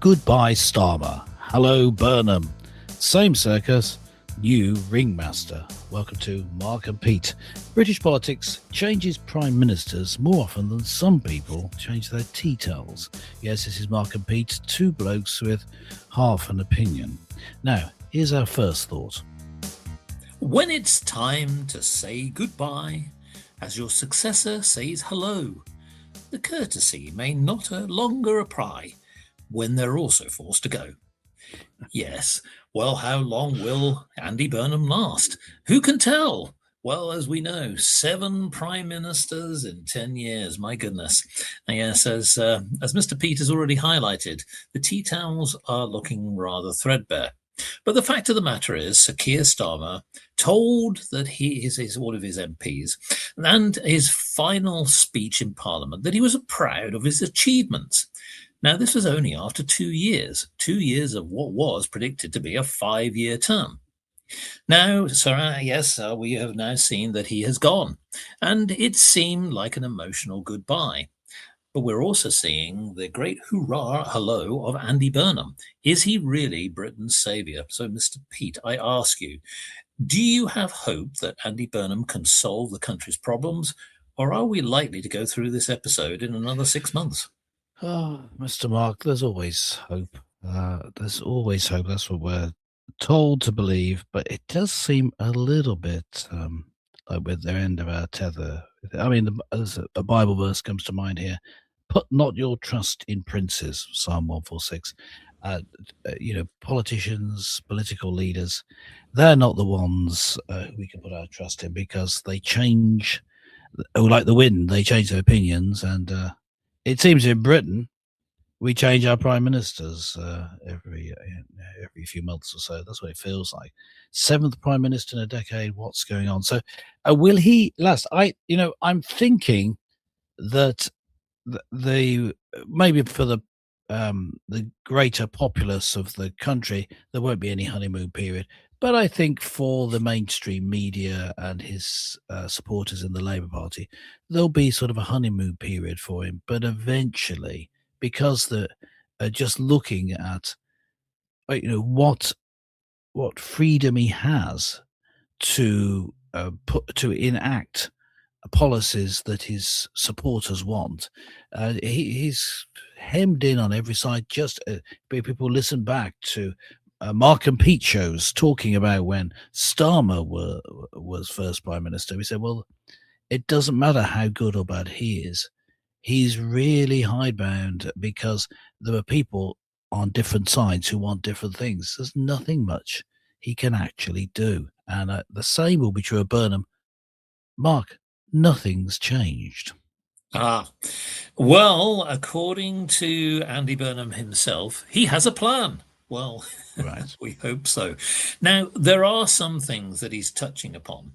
Goodbye Starmer. Hello Burnham. Same circus, new Ringmaster. Welcome to Mark and Pete. British politics changes prime ministers more often than some people change their tea towels. Yes, this is Mark and Pete, two blokes with half an opinion. Now, here's our first thought. When it's time to say goodbye, as your successor says hello, the courtesy may not longer apply when they're also forced to go. Yes, well, how long will Andy Burnham last? Who can tell? Well, as we know, 7 prime ministers in 10 years. My goodness. Yes, as Mr. Pete has already highlighted, the tea towels are looking rather threadbare. But the fact of the matter is, Sir Keir Starmer told that all of his MPs, and his final speech in Parliament, that he was proud of his achievements. Now, this was only after 2 years of what was predicted to be a 5-year term. Now, sir, yes, we have now seen that he has gone, and it seemed like an emotional goodbye. But we're also seeing the great hurrah hello of Andy Burnham. Is he really Britain's saviour? So, Mr. Pete, I ask you, do you have hope that Andy Burnham can solve the country's problems, or are we likely to go through this episode in another 6 months? Oh, Mr. Mark, there's always hope. There's always hope. That's what we're told to believe, but it does seem a little bit like we're at the end of our tether. I mean, there's a Bible verse comes to mind here. Put not your trust in princes, Psalm 146. Politicians, political leaders, they're not the ones we can put our trust in, because they change, like the wind, they change their opinions. And it seems in Britain, we change our prime ministers every few months or so. That's what it feels like. 7th prime minister in a decade. What's going on? So, will he last? I'm thinking that the maybe for the greater populace of the country, there won't be any honeymoon period. But I think for the mainstream media and his supporters in the Labour Party, there'll be sort of a honeymoon period for him. But eventually, because just looking at what freedom he has to enact policies that his supporters want, he's hemmed in on every side. Just people listen back to Mark and Pete shows talking about when Starmer was first prime minister. We said, well, it doesn't matter how good or bad he is. He's really hidebound because there are people on different sides who want different things. There's nothing much he can actually do. And the same will be true of Burnham. Mark, nothing's changed. Well, according to Andy Burnham himself, he has a plan. Well, right. We hope so. Now, there are some things that he's touching upon.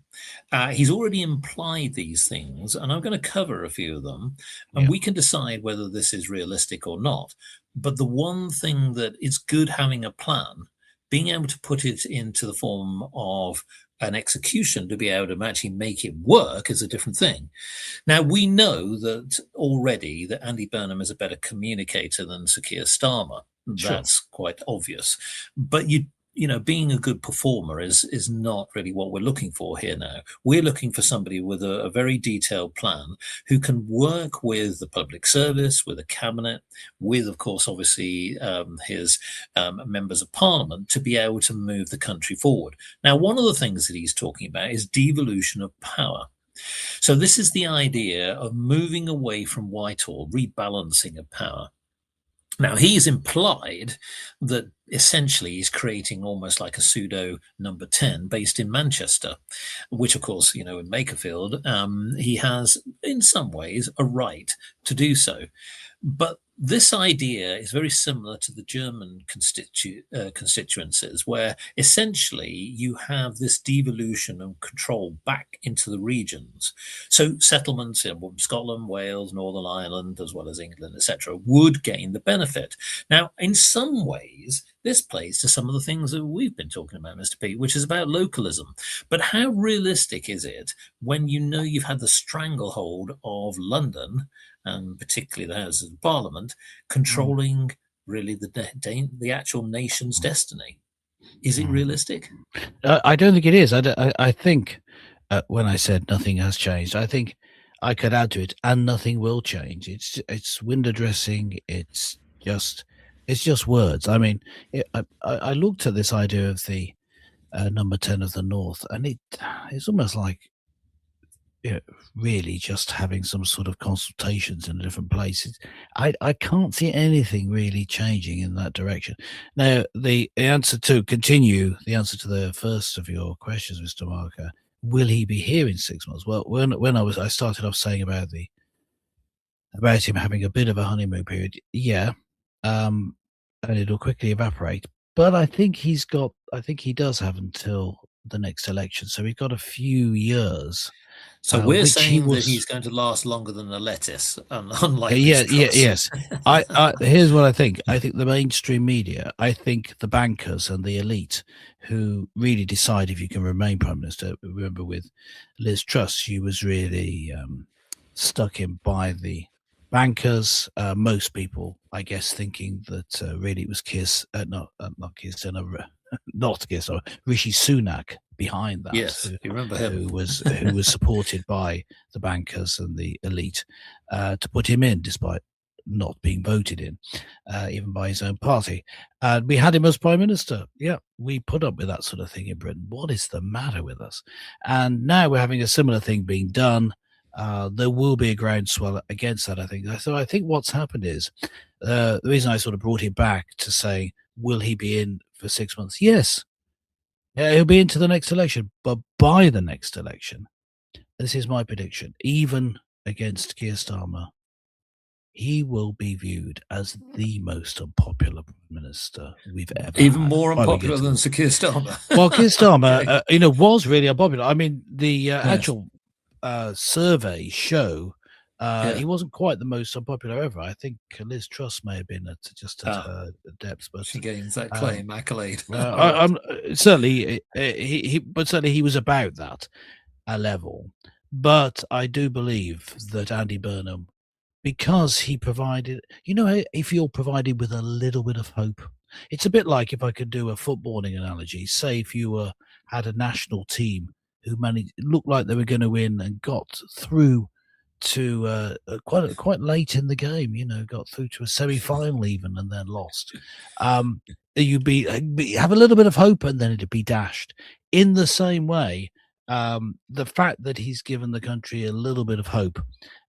He's already implied these things, and I'm going to cover a few of them, and we can decide whether this is realistic or not. But the one thing that is good having a plan, being able to put it into the form of an execution to be able to actually make it work, is a different thing. Now, we know that already that Andy Burnham is a better communicator than Sir Keir Starmer. Sure. That's quite obvious. But being a good performer is not really what we're looking for here now. We're looking for somebody with a very detailed plan who can work with the public service, with the cabinet, with, of course, obviously his members of parliament, to be able to move the country forward. Now, one of the things that he's talking about is devolution of power. So this is the idea of moving away from Whitehall, rebalancing of power. Now, he's implied that essentially he's creating almost like a pseudo number 10 based in Manchester, which, of course, in Makerfield, he has in some ways a right to do so. But this idea is very similar to the German constituencies, where essentially you have this devolution and control back into the regions. So settlements in Scotland, Wales, Northern Ireland, as well as England, etc., would gain the benefit. Now, in some ways, this plays to some of the things that we've been talking about, Mr. Pete, which is about localism. But how realistic is it when you've had the stranglehold of London, and particularly the Houses of Parliament, controlling really the actual nation's destiny. Is it realistic? I don't think it is. I think when I said nothing has changed, I think I could add to it, and nothing will change. It's window dressing. It's just words. I mean, I looked at this idea of the number 10 of the North, and it's almost like, you know, really just having some sort of consultations in different places. I can't see anything really changing in that direction. Now, the answer to the first of your questions, Mr. Marker, will he be here in 6 months? Well, when I started off saying about him having a bit of a honeymoon period, yeah, um, and it'll quickly evaporate. But I think he does have until the next election, so he's got a few years, So we're which he saying that was. he's going to last longer than a lettuce, unlike Liz Yeah, yeah, Truss. yes. I here's what I think. I think the mainstream media, I think the bankers and the elite who really decide if you can remain prime minister. Remember, with Liz Truss, she was really stuck in by the bankers. Most people, I guess, thinking that really it was not Keir Starmer, not Keir Starmer, Rishi Sunak behind that, Yes, you remember him. who was supported by the bankers and the elite to put him in, despite not being voted in, even by his own party. We had him as prime minister. Yeah, we put up with that sort of thing in Britain. What is the matter with us? And now we're having a similar thing being done. There will be a groundswell against that, I think. So I think what's happened is the reason I sort of brought it back to say, will he be in for 6 months? Yes. Yeah, he'll be into the next election, but by the next election, this is my prediction, even against Keir Starmer, he will be viewed as the most unpopular prime minister we've ever Even had. more By we unpopular get to than the- Sir Keir Starmer. Well, Keir Starmer, Okay. was really unpopular. I mean, the Yes. actual surveys show Yeah. he wasn't quite the most unpopular ever. I think Liz Truss may have been at Ah, her depths, but she gains that um, claim accolade. All I, right. I'm certainly but certainly he was about that a level. But I do believe that Andy Burnham, because he provided, if you're provided with a little bit of hope, it's a bit like, if I could do a footballing analogy, say if you had a national team who managed, looked like they were going to win and got through to quite late in the game, got through to a semi-final even and then lost. Um, you'd have a little bit of hope and then it'd be dashed. In the same way, the fact that he's given the country a little bit of hope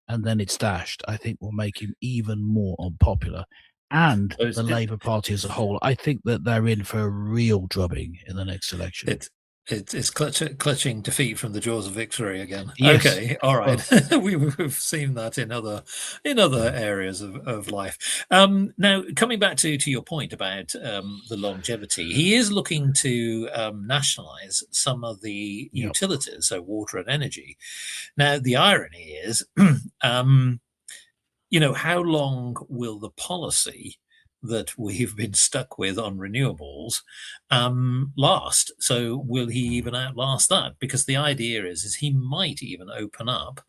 and then it's dashed, I think will make him even more unpopular. And So the Labour Party as a whole, I think that they're in for a real drubbing in the next election. it's clutching defeat from the jaws of victory again. Yes. Okay, all right. Well, We've seen that in other areas of life. Now, coming back to your point about the longevity, he is looking to nationalise some of the yep. utilities, so water and energy. Now, the irony is, how long will the policy that we've been stuck with on renewables last? So will he even outlast that? Because the idea is he might even open up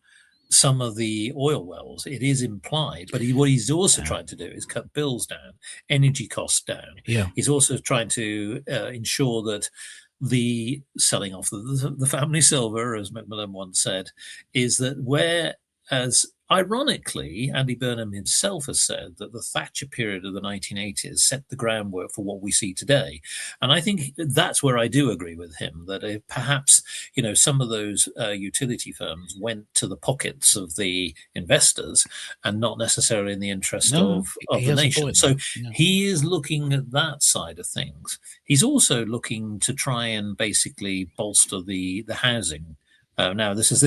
some of the oil wells. It is implied, but what he's also trying to do is cut bills down, energy costs down. Yeah. He's also trying to ensure that the selling off the family silver, as Macmillan once said, is that whereas ironically, Andy Burnham himself has said that the Thatcher period of the 1980s set the groundwork for what we see today. And I think that's where I do agree with him, that perhaps, some of those utility firms went to the pockets of the investors and not necessarily in the interest No, of he the has a nation. point So there. Yeah. he is looking at that side of things. He's also looking to try and basically bolster the housing. Now, this is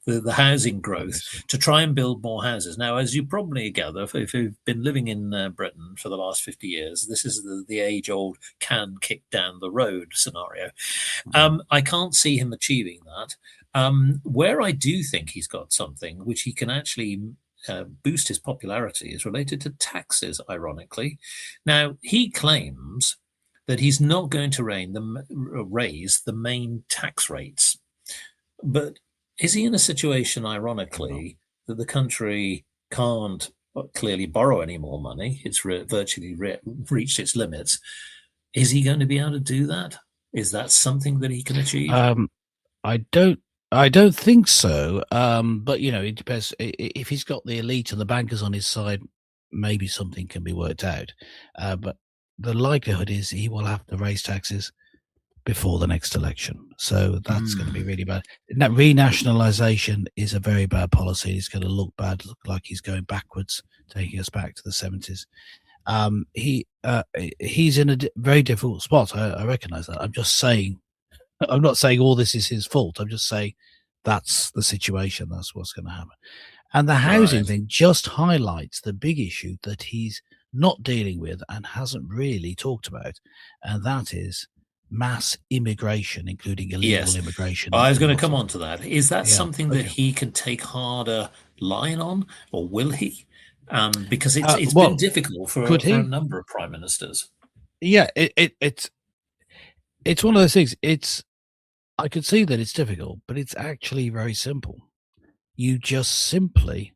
the housing growth to try and build more houses. Now, as you probably gather, if you've been living in Britain for the last 50 years, this is the age-old can kick down the road scenario. I can't see him achieving that. Where I do think he's got something which he can actually boost his popularity is related to taxes, ironically. Now, he claims that he's not going to raise the main tax rates. But is he in a situation, ironically, that the country can't clearly borrow any more money. It's virtually reached its limits. Is he going to be able to do that? Is that something that he can achieve? I don't. I don't think so. But it depends. If he's got the elite and the bankers on his side, maybe something can be worked out. But the likelihood is he will have to raise taxes before the next election. So that's going to be really bad. That renationalisation is a very bad policy. It's going to look bad, look like he's going backwards, taking us back to the 70s. He's in a very difficult spot. I recognise that. I'm just saying. I'm not saying all this is his fault. I'm just saying that's the situation. That's what's going to happen. And the housing Right. thing just highlights the big issue that he's not dealing with and hasn't really talked about, and that is mass immigration, including illegal Yes. immigration I was into going to come Muslim. on to that. Is that Yeah. something that Okay. he can take harder line on, or will he? Because it's been Well, difficult could for a he? number of prime ministers. Yeah. It's one of those things. I could see that it's difficult, but it's actually very simple. You just simply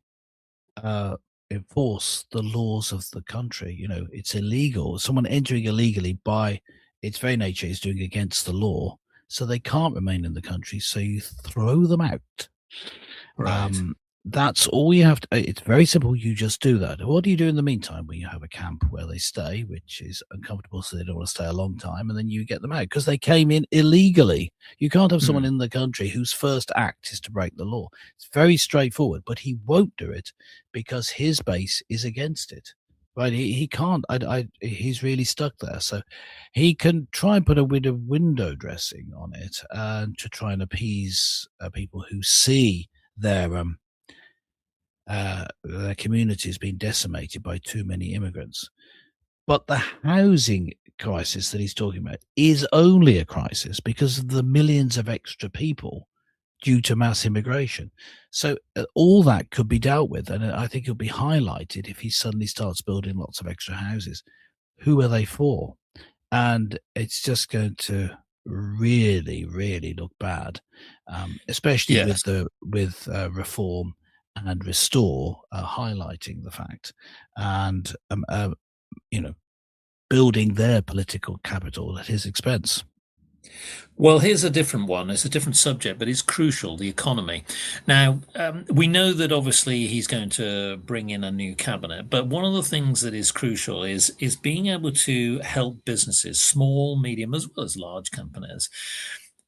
uh, enforce the laws of the country. It's illegal. Someone entering illegally by its very nature is doing against the law, so they can't remain in the country. So you throw them out. Right. Um, that's all you have to. It's very simple. You just do that. What do you do in the meantime? When you have a camp where they stay, which is uncomfortable, so they don't want to stay a long time, and then you get them out because they came in illegally. You can't have someone Hmm. in the country whose first act is to break the law. It's very straightforward, but he won't do it because his base is against it. Right? He can't. He's really stuck there. So he can try and put a bit of window dressing on it to try and appease people who see their community has been decimated by too many immigrants. But the housing crisis that he's talking about is only a crisis because of the millions of extra people due to mass immigration. So all that could be dealt with, and I think it'll be highlighted if he suddenly starts building lots of extra houses. Who are they for? And it's just going to really, really look bad, especially Yes. with reform and restore highlighting the fact and you know building their political capital at his expense. Well, here's a different one. It's a different subject, but it's crucial, the economy. Now, we know that obviously he's going to bring in a new cabinet, but one of the things that is crucial is being able to help businesses, small, medium, as well as large companies,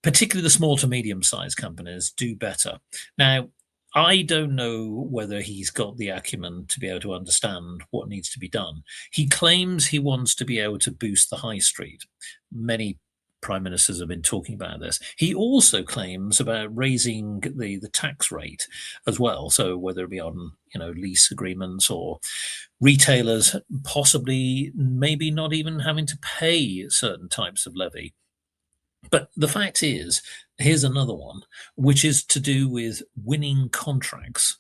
particularly the small to medium sized companies, do better. Now, I don't know whether he's got the acumen to be able to understand what needs to be done. He claims he wants to be able to boost the high street. Many prime ministers have been talking about this. He also claims about raising the tax rate as well. So whether it be on lease agreements or retailers possibly maybe not even having to pay certain types of levy. But the fact is, here's another one, which is to do with winning contracts.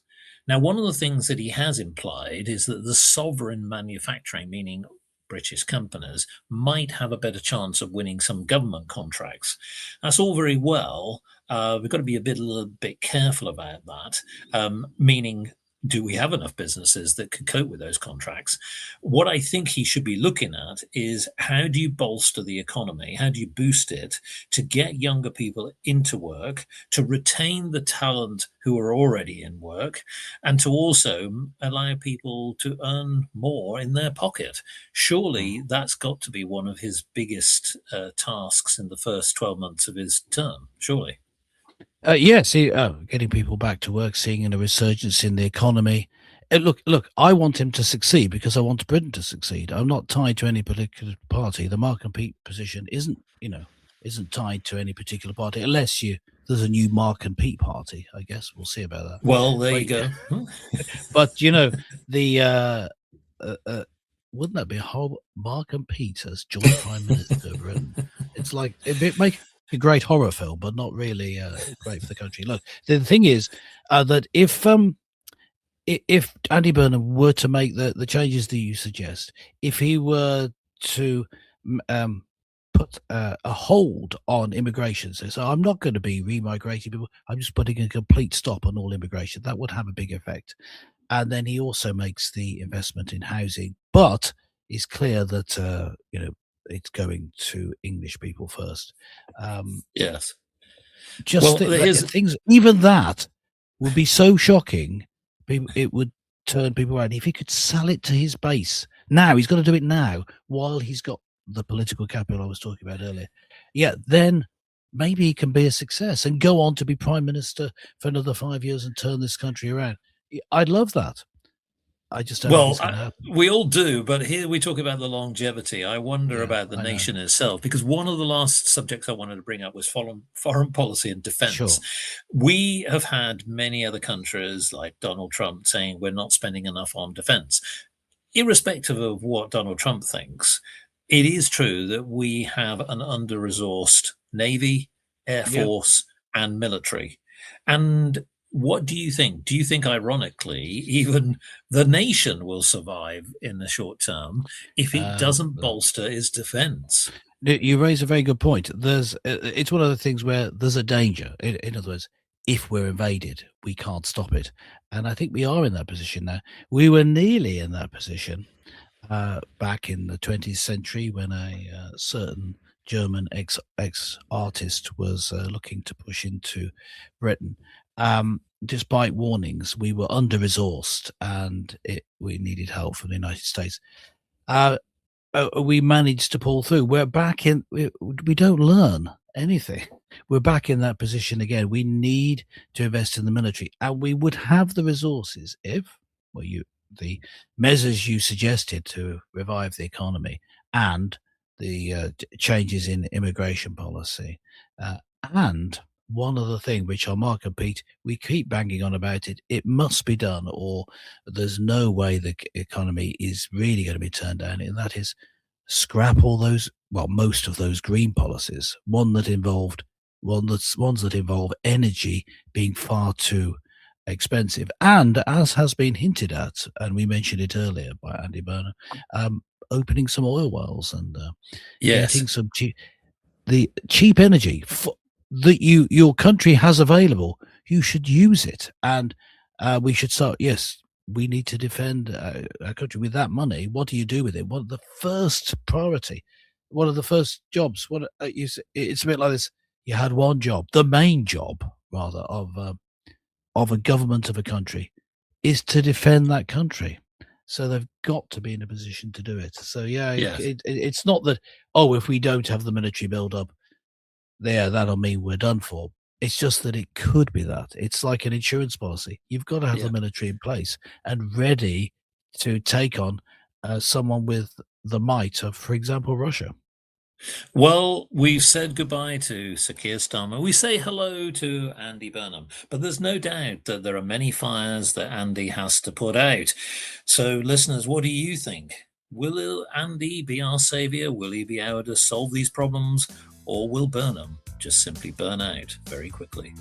Now, one of the things that he has implied is that the sovereign manufacturing, meaning British companies, might have a better chance of winning some government contracts. That's all very well. We've got to be a little bit careful about that, meaning do we have enough businesses that could cope with those contracts? What I think he should be looking at is how do you bolster the economy? How do you boost it to get younger people into work, to retain the talent who are already in work, and to also allow people to earn more in their pocket? Surely that's got to be one of his biggest tasks in the first 12 months of his term, surely. Yes, getting people back to work, seeing a resurgence in the economy. Look, I want him to succeed because I want Britain to succeed. I'm not tied to any particular party. The Mark and Pete position isn't tied to any particular party, unless there's a new Mark and Pete party. I guess we'll see about that. Well, there But you go. but the uh, uh, wouldn't that be a horrible? Mark and Pete as joint prime minister of Britain? It's like it'd make a great horror film, but not really great for the country. Look, the thing is that if Andy Burnham were to make the changes that you suggest, if he were to put a hold on immigration, so I'm not going to be remigrating people, I'm just putting a complete stop on all immigration, that would have a big effect. and then he also makes the investment in housing, but it's clear that it's going to English people first. Yes. Just Well, here's things, even that would be so shocking. It would turn people around if he could sell it to his base. Now he's got to do it now while he's got the political capital I was talking about earlier. Yeah, then maybe he can be a success and go on to be prime minister for another 5 years and turn this country around. I'd love that. I just don't think it's going to happen. We all do, but here we talk about the longevity. I wonder Yeah, about the I know. nation itself, because one of the last subjects I wanted to bring up was foreign policy and defense. Sure. We have had many other countries like Donald Trump saying we're not spending enough on defense. Irrespective of what Donald Trump thinks, it is true that we have an under-resourced Navy, Air Yeah. Force, and military. And what do you think? Do you think, ironically, even the nation will survive in the short term if it doesn't bolster its defense? You raise a very good point. It's one of the things where there's a danger. In other words, if we're invaded, we can't stop it. And I think we are in that position now. We were nearly in that position back in the 20th century when a certain German ex artist was looking to push into Britain. Despite warnings, we were under resourced and we needed help from the United States. We managed to pull through. We're back in. We don't learn anything. We're back in that position again. We need to invest in the military, and we would have the resources if, the measures you suggested to revive the economy and the changes in immigration policy, and one other thing which I'll mark and Pete, we keep banging on about it. It must be done, or there's no way the economy is really going to be turned down, and that is scrap all those, most of those green policies. Ones that involve energy being far too expensive, and as has been hinted at, and we mentioned it earlier by Andy Burnham, opening some oil wells and getting some cheap energy that your country has available. You should use it, and we should start. Yes, we need to defend our country with that money. What do you do with it? What the first priority? What are the first jobs? It's a bit like this. You had one job, the main job rather of a government of a country is to defend that country. So they've got to be in a position to do it. So it's not that, if we don't have the military build up there, that'll mean we're done for. It's just that it could be that. It's like an insurance policy. You've got to have the military in place and ready to take on someone with the might of, for example, Russia. Well, we've said goodbye to Sir Keir Starmer. We say hello to Andy Burnham, but there's no doubt that there are many fires that Andy has to put out. So, listeners, what do you think? Will Andy be our saviour? Will he be able to solve these problems? Or will Burnham just simply burn out very quickly?